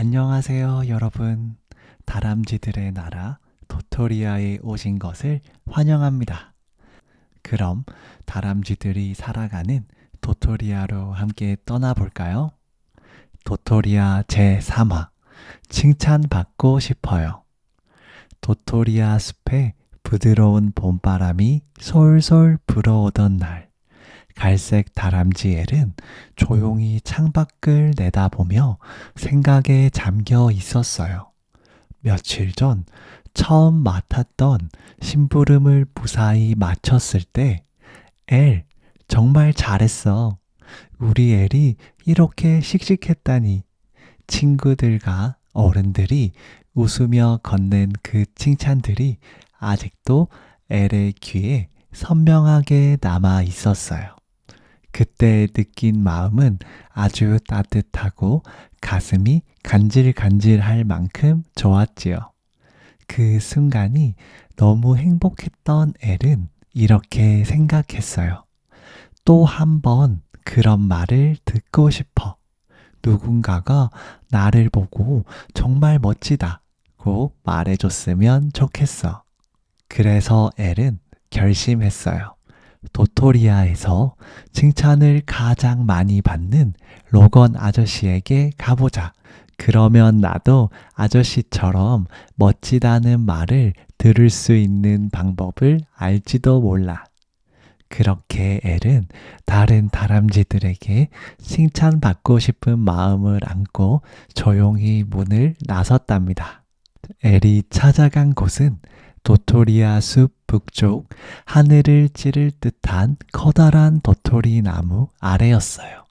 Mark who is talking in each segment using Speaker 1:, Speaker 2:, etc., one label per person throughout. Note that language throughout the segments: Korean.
Speaker 1: 안녕하세요, 여러분. 다람쥐들의 나라 도토리아에 오신 것을 환영합니다. 그럼 다람쥐들이 살아가는 도토리아로 함께 떠나볼까요? 도토리아 제3화 칭찬받고 싶어요. 도토리아 숲에 부드러운 봄바람이 솔솔 불어오던 날, 갈색 다람쥐 엘은 조용히 창밖을 내다보며 생각에 잠겨 있었어요. 며칠 전 처음 맡았던 심부름을 무사히 마쳤을 때, 엘, 정말 잘했어. 우리 엘이 이렇게 씩씩했다니. 친구들과 어른들이 웃으며 건넨 그 칭찬들이 아직도 엘의 귀에 선명하게 남아 있었어요. 그때 느낀 마음은 아주 따뜻하고 가슴이 간질간질할 만큼 좋았지요. 그 순간이 너무 행복했던 엘은 이렇게 생각했어요. 또 한 번 그런 말을 듣고 싶어. 누군가가 나를 보고 정말 멋지다고 말해줬으면 좋겠어. 그래서 엘은 결심했어요. 도토리아에서 칭찬을 가장 많이 받는 로건 아저씨에게 가보자. 그러면 나도 아저씨처럼 멋지다는 말을 들을 수 있는 방법을 알지도 몰라. 그렇게 엘은 다른 다람쥐들에게 칭찬받고 싶은 마음을 안고 조용히 문을 나섰답니다. 엘이 찾아간 곳은 도토리아 숲 북쪽 하늘을 찌를 듯한 커다란 도토리 나무 아래였어요.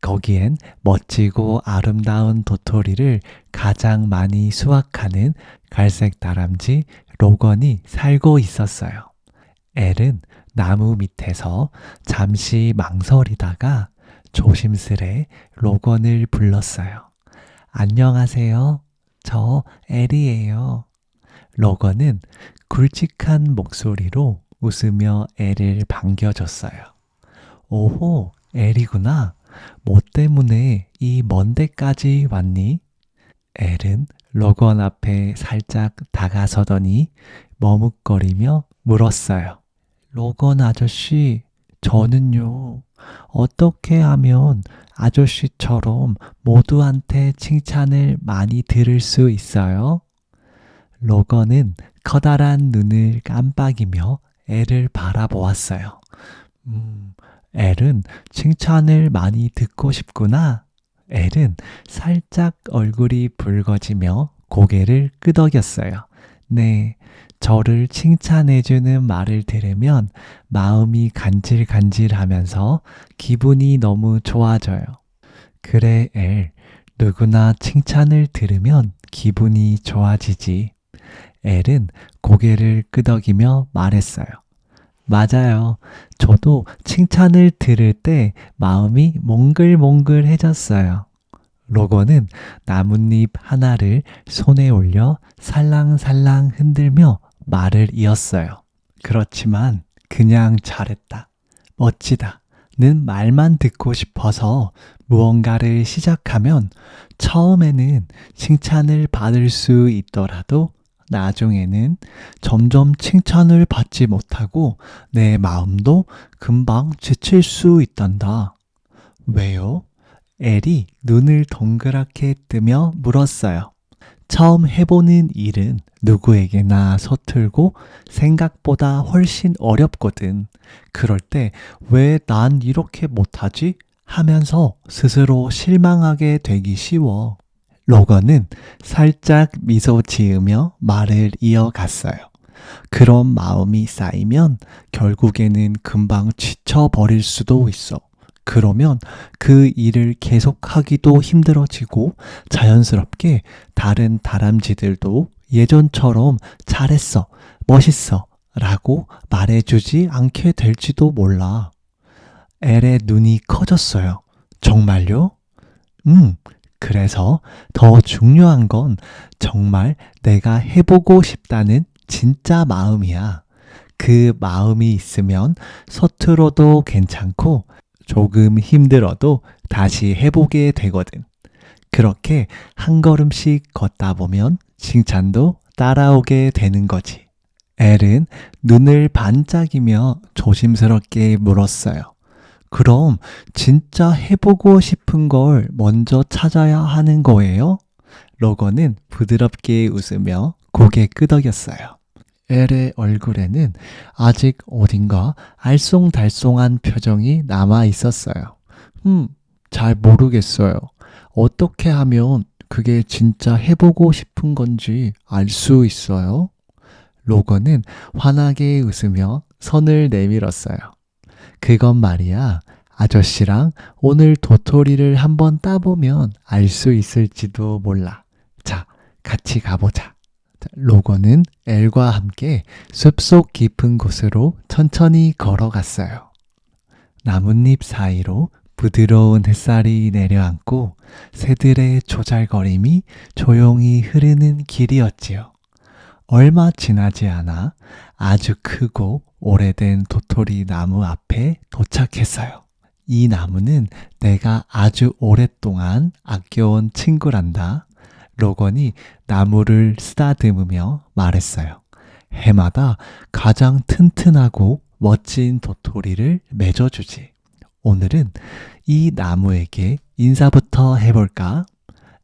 Speaker 1: 거기엔 멋지고 아름다운 도토리를 가장 많이 수확하는 갈색 다람쥐 로건이 살고 있었어요. 엘은 나무 밑에서 잠시 망설이다가 조심스레 로건을 불렀어요. 안녕하세요. 저 엘이에요. 로건은 굵직한 목소리로 웃으며 엘을 반겨줬어요. 오호, 엘이구나. 뭐 때문에 이 먼 데까지 왔니? 엘은 로건 앞에 살짝 다가서더니 머뭇거리며 물었어요. 로건 아저씨, 저는요, 어떻게 하면 아저씨처럼 모두한테 칭찬을 많이 들을 수 있어요? 로건은 커다란 눈을 깜빡이며 엘을 바라보았어요. 엘은 칭찬을 많이 듣고 싶구나. 엘은 살짝 얼굴이 붉어지며 고개를 끄덕였어요. 네, 저를 칭찬해주는 말을 들으면 마음이 간질간질하면서 기분이 너무 좋아져요. 그래, 엘. 누구나 칭찬을 들으면 기분이 좋아지지. 엘은 고개를 끄덕이며 말했어요. 맞아요. 저도 칭찬을 들을 때 마음이 몽글몽글해졌어요. 로건은 나뭇잎 하나를 손에 올려 살랑살랑 흔들며 말을 이었어요. 그렇지만 그냥 잘했다, 멋지다 는 말만 듣고 싶어서 무언가를 시작하면 처음에는 칭찬을 받을 수 있더라도 나중에는 점점 칭찬을 받지 못하고 내 마음도 금방 지칠 수 있단다. 왜요? 엘이 눈을 동그랗게 뜨며 물었어요. 처음 해보는 일은 누구에게나 서툴고 생각보다 훨씬 어렵거든. 그럴 때 왜 난 이렇게 못하지? 하면서 스스로 실망하게 되기 쉬워. 로건은 살짝 미소 지으며 말을 이어갔어요. 그런 마음이 쌓이면 결국에는 금방 지쳐버릴 수도 있어. 그러면 그 일을 계속하기도 힘들어지고 자연스럽게 다른 다람쥐들도 예전처럼 잘했어, 멋있어 라고 말해주지 않게 될지도 몰라. 엘의 눈이 커졌어요. 정말요? 그래서 더 중요한 건 정말 내가 해보고 싶다는 진짜 마음이야. 그 마음이 있으면 서툴어도 괜찮고 조금 힘들어도 다시 해보게 되거든. 그렇게 한 걸음씩 걷다 보면 칭찬도 따라오게 되는 거지. 엘은 눈을 반짝이며 조심스럽게 물었어요. 그럼 진짜 해보고 싶은 걸 먼저 찾아야 하는 거예요? 로건은 부드럽게 웃으며 고개 끄덕였어요. 엘의 얼굴에는 아직 어딘가 알쏭달쏭한 표정이 남아 있었어요. 잘 모르겠어요. 어떻게 하면 그게 진짜 해보고 싶은 건지 알 수 있어요? 로건은 환하게 웃으며 손을 내밀었어요. 그건 말이야. 아저씨랑 오늘 도토리를 한번 따보면 알 수 있을지도 몰라. 자, 같이 가보자. 로건은 엘과 함께 숲속 깊은 곳으로 천천히 걸어갔어요. 나뭇잎 사이로 부드러운 햇살이 내려앉고 새들의 조잘거림이 조용히 흐르는 길이었지요. 얼마 지나지 않아 아주 크고 오래된 도토리 나무 앞에 도착했어요. 이 나무는 내가 아주 오랫동안 아껴온 친구란다. 로건이 나무를 쓰다듬으며 말했어요. 해마다 가장 튼튼하고 멋진 도토리를 맺어주지. 오늘은 이 나무에게 인사부터 해볼까?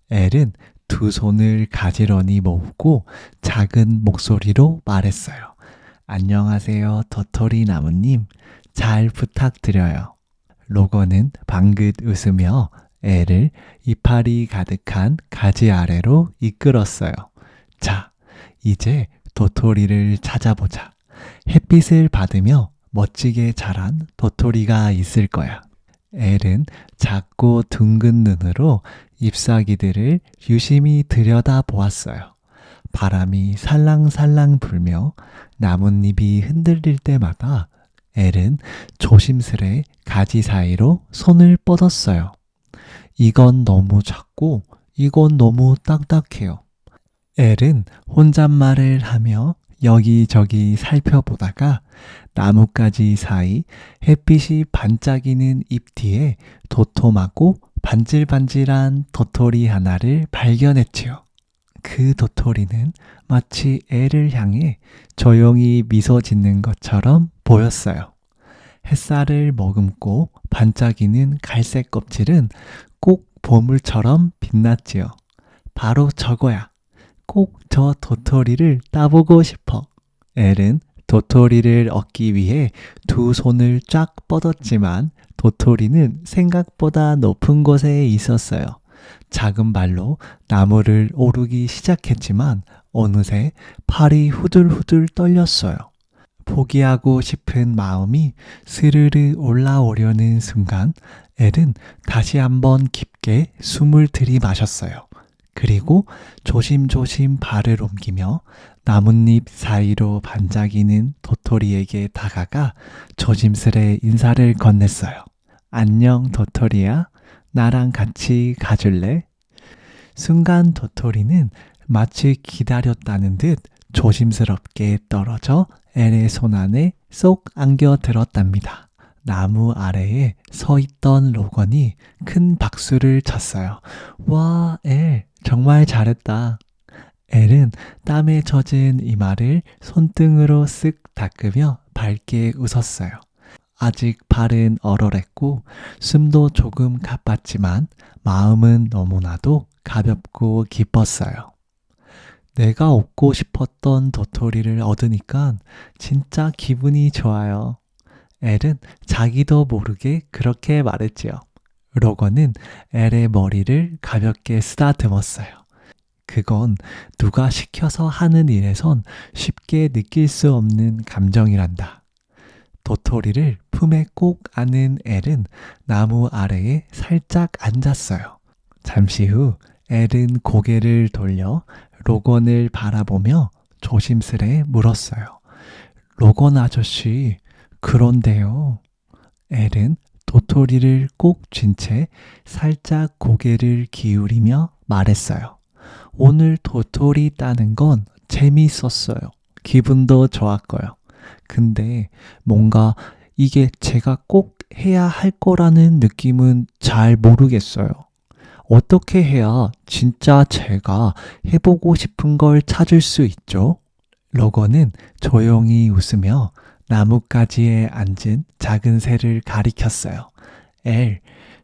Speaker 1: 엘은 두 손을 가지런히 모으고 작은 목소리로 말했어요. 안녕하세요, 도토리 나무님. 잘 부탁드려요. 로건은 방긋 웃으며 엘을 이파리 가득한 가지 아래로 이끌었어요. 자, 이제 도토리를 찾아보자. 햇빛을 받으며 멋지게 자란 도토리가 있을 거야. 엘은 작고 둥근 눈으로 잎사귀들을 유심히 들여다 보았어요. 바람이 살랑살랑 불며 나뭇잎이 흔들릴 때마다 엘은 조심스레 가지 사이로 손을 뻗었어요. 이건 너무 작고 이건 너무 딱딱해요. 엘은 혼잣말을 하며 여기저기 살펴보다가 나뭇가지 사이 햇빛이 반짝이는 잎 뒤에 도톰하고 반질반질한 도토리 하나를 발견했지요. 그 도토리는 마치 엘을 향해 조용히 미소 짓는 것처럼 보였어요. 햇살을 머금고 반짝이는 갈색 껍질은 꼭 보물처럼 빛났지요. 바로 저거야. 꼭 저 도토리를 따보고 싶어. 엘은 도토리를 얻기 위해 두 손을 쫙 뻗었지만 도토리는 생각보다 높은 곳에 있었어요. 작은 발로 나무를 오르기 시작했지만 어느새 팔이 후들후들 떨렸어요. 포기하고 싶은 마음이 스르르 올라오려는 순간 엘은 다시 한번 깊게 숨을 들이마셨어요. 그리고 조심조심 발을 옮기며 나뭇잎 사이로 반짝이는 도토리에게 다가가 조심스레 인사를 건넸어요. 안녕 도토리야. 나랑 같이 가줄래? 순간 도토리는 마치 기다렸다는 듯 조심스럽게 떨어져 엘의 손 안에 쏙 안겨 들었답니다. 나무 아래에 서 있던 로건이 큰 박수를 쳤어요. 와, 엘, 정말 잘했다. 엘은 땀에 젖은 이마를 손등으로 쓱 닦으며 밝게 웃었어요. 아직 발은 얼얼했고 숨도 조금 가빴지만 마음은 너무나도 가볍고 기뻤어요. 내가 얻고 싶었던 도토리를 얻으니까 진짜 기분이 좋아요. 엘은 자기도 모르게 그렇게 말했지요. 로건은 엘의 머리를 가볍게 쓰다듬었어요. 그건 누가 시켜서 하는 일에선 쉽게 느낄 수 없는 감정이란다. 도토리를 품에 꼭 안은 엘은 나무 아래에 살짝 앉았어요. 잠시 후 엘은 고개를 돌려 로건을 바라보며 조심스레 물었어요. 로건 아저씨, 그런데요. 엘은 도토리를 꼭 쥔 채 살짝 고개를 기울이며 말했어요. 오늘 도토리 따는 건 재미있었어요. 기분도 좋았고요. 근데 뭔가 이게 제가 꼭 해야 할 거라는 느낌은 잘 모르겠어요. 어떻게 해야 진짜 제가 해보고 싶은 걸 찾을 수 있죠? 로건은 조용히 웃으며 나뭇가지에 앉은 작은 새를 가리켰어요. 엘,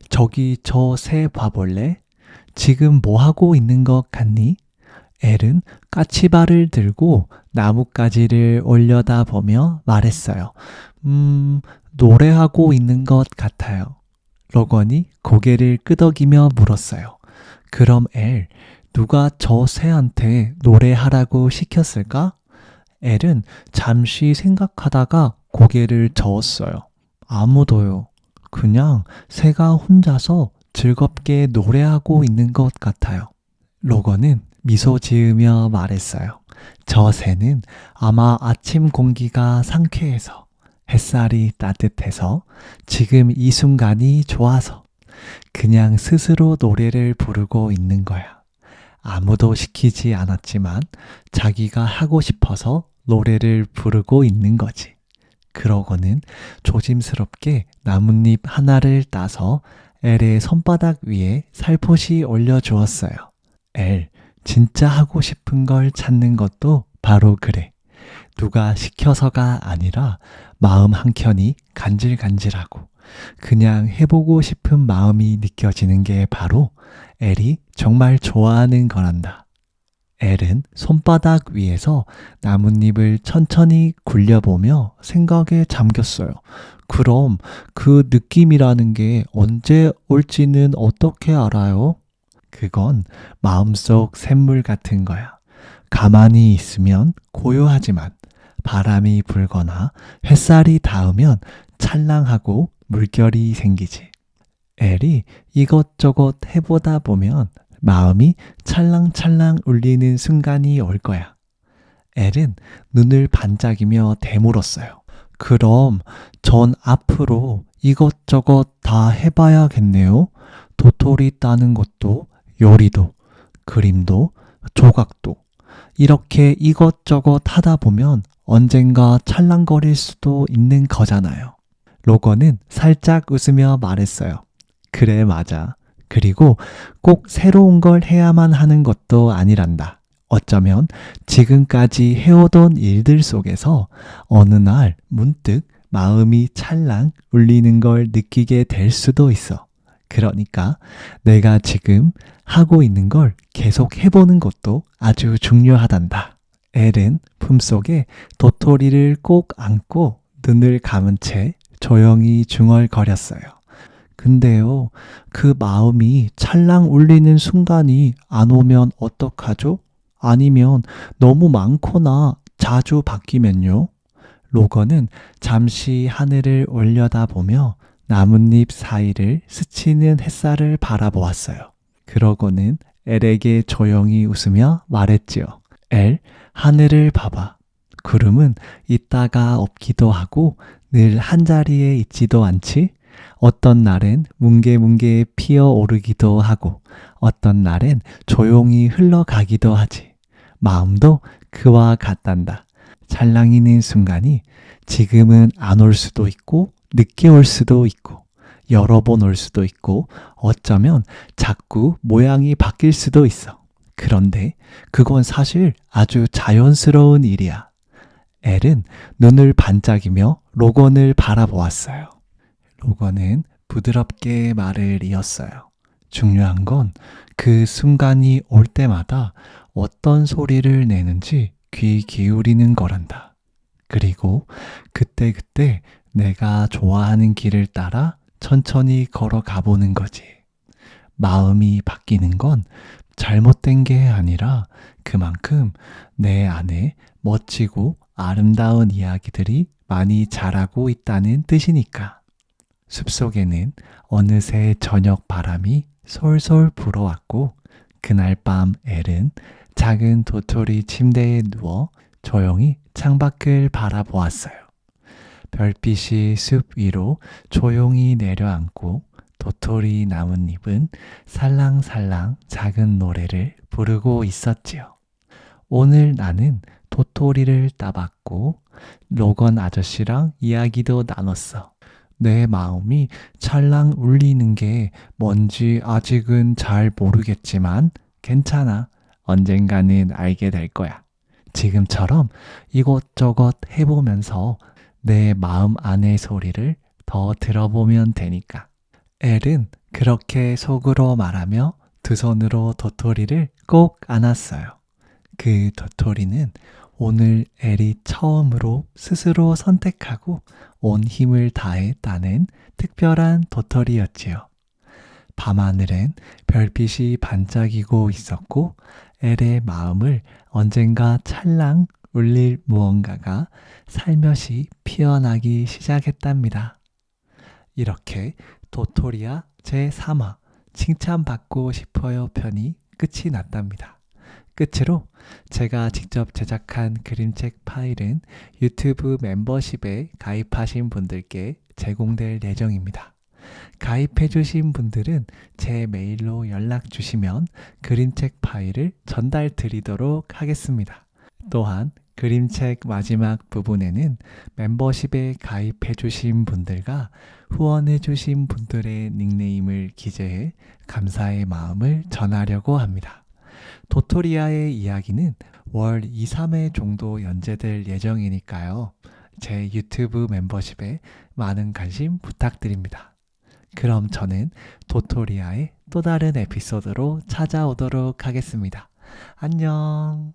Speaker 1: 저기 저 새 봐볼래? 지금 뭐 하고 있는 것 같니? 엘은 까치발을 들고 나뭇가지를 올려다보며 말했어요. 노래하고 있는 것 같아요. 로건이 고개를 끄덕이며 물었어요. 그럼 엘, 누가 저 새한테 노래하라고 시켰을까? 엘은 잠시 생각하다가 고개를 저었어요. 아무도요. 그냥 새가 혼자서 즐겁게 노래하고 있는 것 같아요. 로건은 미소 지으며 말했어요. 저 새는 아마 아침 공기가 상쾌해서, 햇살이 따뜻해서, 지금 이 순간이 좋아서 그냥 스스로 노래를 부르고 있는 거야. 아무도 시키지 않았지만 자기가 하고 싶어서 노래를 부르고 있는 거지. 그러고는 조심스럽게 나뭇잎 하나를 따서 엘의 손바닥 위에 살포시 올려주었어요. 엘, 진짜 하고 싶은 걸 찾는 것도 바로 그래. 누가 시켜서가 아니라 마음 한켠이 간질간질하고 그냥 해보고 싶은 마음이 느껴지는 게 바로 엘이 정말 좋아하는 거란다. 엘은 손바닥 위에서 나뭇잎을 천천히 굴려보며 생각에 잠겼어요. 그럼 그 느낌이라는 게 언제 올지는 어떻게 알아요? 그건 마음속 샘물 같은 거야. 가만히 있으면 고요하지만 바람이 불거나 햇살이 닿으면 찰랑하고 물결이 생기지. 엘이 이것저것 해보다 보면 마음이 찰랑찰랑 울리는 순간이 올 거야. 엘은 눈을 반짝이며 되물었어요. 그럼 전 앞으로 이것저것 다 해봐야겠네요. 도토리 따는 것도, 요리도, 그림도, 조각도. 이렇게 이것저것 하다 보면 언젠가 찰랑거릴 수도 있는 거잖아요. 로건은 살짝 웃으며 말했어요. 그래, 맞아. 그리고 꼭 새로운 걸 해야만 하는 것도 아니란다. 어쩌면 지금까지 해오던 일들 속에서 어느 날 문득 마음이 찰랑 울리는 걸 느끼게 될 수도 있어. 그러니까 내가 지금 하고 있는 걸 계속 해보는 것도 아주 중요하단다. 엘은 품속에 도토리를 꼭 안고 눈을 감은 채 조용히 중얼거렸어요. 근데요, 그 마음이 찰랑 울리는 순간이 안 오면 어떡하죠? 아니면 너무 많거나 자주 바뀌면요? 로건은 잠시 하늘을 올려다보며 나뭇잎 사이를 스치는 햇살을 바라보았어요. 그러고는 엘에게 조용히 웃으며 말했지요. 엘, 하늘을 봐봐. 구름은 있다가 없기도 하고 늘 한자리에 있지도 않지? 어떤 날엔 뭉게뭉게 피어오르기도 하고 어떤 날엔 조용히 흘러가기도 하지. 마음도 그와 같단다. 찰랑이는 순간이 지금은 안 올 수도 있고 늦게 올 수도 있고 여러 번 올 수도 있고 어쩌면 자꾸 모양이 바뀔 수도 있어. 그런데 그건 사실 아주 자연스러운 일이야. 엘은 눈을 반짝이며 로건을 바라보았어요. 로건은 부드럽게 말을 이었어요. 중요한 건 그 순간이 올 때마다 어떤 소리를 내는지 귀 기울이는 거란다. 그리고 그때그때 내가 좋아하는 길을 따라 천천히 걸어가 보는 거지. 마음이 바뀌는 건 잘못된 게 아니라 그만큼 내 안에 멋지고 아름다운 이야기들이 많이 자라고 있다는 뜻이니까. 숲속에는 어느새 저녁 바람이 솔솔 불어왔고 그날 밤 엘은 작은 도토리 침대에 누워 조용히 창밖을 바라보았어요. 별빛이 숲 위로 조용히 내려앉고 도토리 나뭇잎은 살랑살랑 작은 노래를 부르고 있었지요. 오늘 나는 도토리를 따봤고 로건 아저씨랑 이야기도 나눴어. 내 마음이 찰랑 울리는 게 뭔지 아직은 잘 모르겠지만 괜찮아. 언젠가는 알게 될 거야. 지금처럼 이것저것 해보면서 내 마음 안의 소리를 더 들어보면 되니까. 엘은 그렇게 속으로 말하며 두 손으로 도토리를 꼭 안았어요. 그 도토리는 오늘 엘이 처음으로 스스로 선택하고 온 힘을 다해 따낸 특별한 도토리였지요. 밤하늘엔 별빛이 반짝이고 있었고 엘의 마음을 언젠가 찰랑 울릴 무언가가 살며시 피어나기 시작했답니다. 이렇게 도토리야 제3화 칭찬받고 싶어요 편이 끝이 났답니다. 끝으로 제가 직접 제작한 그림책 파일은 유튜브 멤버십에 가입하신 분들께 제공될 예정입니다. 가입해주신 분들은 제 메일로 연락 주시면 그림책 파일을 전달 드리도록 하겠습니다. 또한 그림책 마지막 부분에는 멤버십에 가입해주신 분들과 후원해주신 분들의 닉네임을 기재해 감사의 마음을 전하려고 합니다. 도토리아의 이야기는 월 2, 3회 정도 연재될 예정이니까요. 제 유튜브 멤버십에 많은 관심 부탁드립니다. 그럼 저는 도토리아의 또 다른 에피소드로 찾아오도록 하겠습니다. 안녕!